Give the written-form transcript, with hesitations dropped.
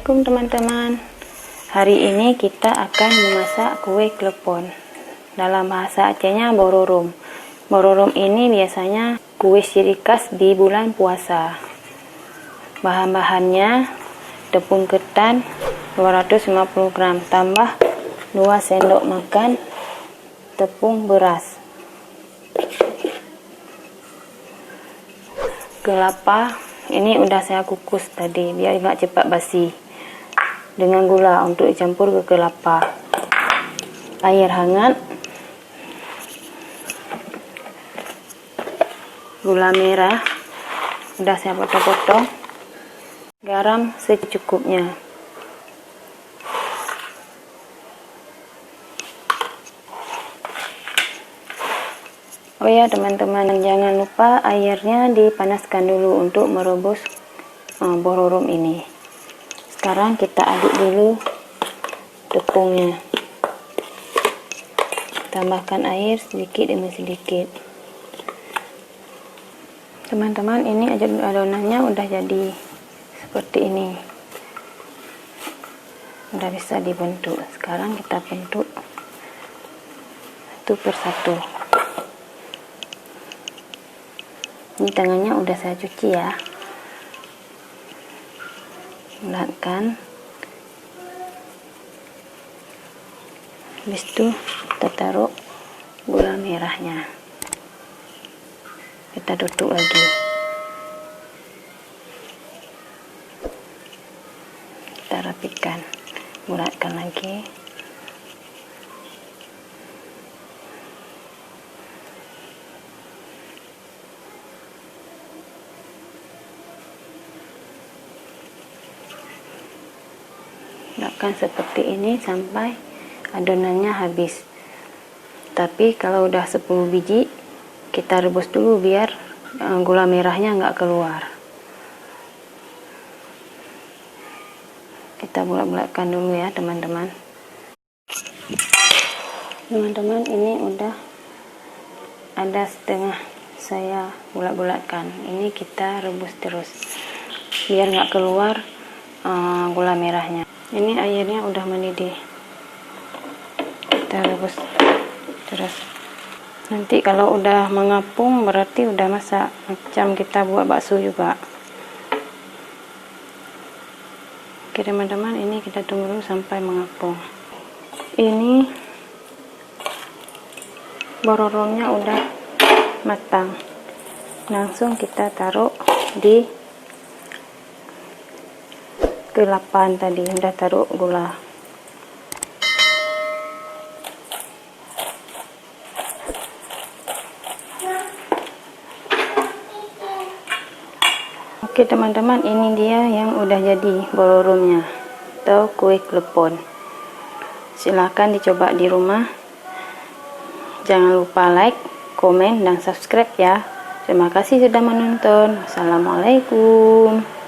Assalamualaikum teman-teman. Hari ini kita akan memasak kue klepon. Dalam bahasa Acehnya bororom. Bororom ini biasanya kue ciri khas di bulan puasa. Bahan-bahannya tepung ketan 250 gram tambah 2 sendok makan tepung beras. Kelapa ini udah saya kukus tadi biar nggak cepat basi, dengan gula untuk dicampur ke kelapa. Air hangat, gula merah udah saya potong-potong, garam secukupnya. Oh ya teman-teman, jangan lupa airnya dipanaskan dulu untuk merebus bororom ini. Sekarang kita aduk dulu tepungnya. Tambahkan air sedikit demi sedikit. Teman-teman, ini adonannya udah jadi seperti ini. Udah bisa dibentuk. Sekarang kita bentuk satu persatu. Ini tangannya udah saya cuci ya. Bulatkan. Habis itu kita taruh gula merahnya. Kita tutup lagi. Kita rapikan. Bulatkan lagi. Bulatkan seperti ini sampai adonannya habis. Tapi kalau udah 10 biji kita rebus dulu biar gula merahnya nggak keluar. Kita bulat-bulatkan dulu ya teman-teman. Teman-teman, ini udah ada setengah saya bulat-bulatkan. Ini kita rebus terus biar nggak keluar gula merahnya. Ini airnya udah mendidih. Kita rebus terus. Nanti kalau udah mengapung berarti udah masak, macam kita buat bakso juga. Oke teman-teman, ini kita tunggu dulu sampai mengapung. Ini bororomnya udah matang. Langsung kita taruh di kelapan tadi, udah taruh gula. Oke teman-teman, ini dia yang udah jadi bororomnya atau kue klepon. Silahkan dicoba di rumah. Jangan lupa like, komen, dan subscribe ya. Terima kasih sudah menonton. Assalamualaikum.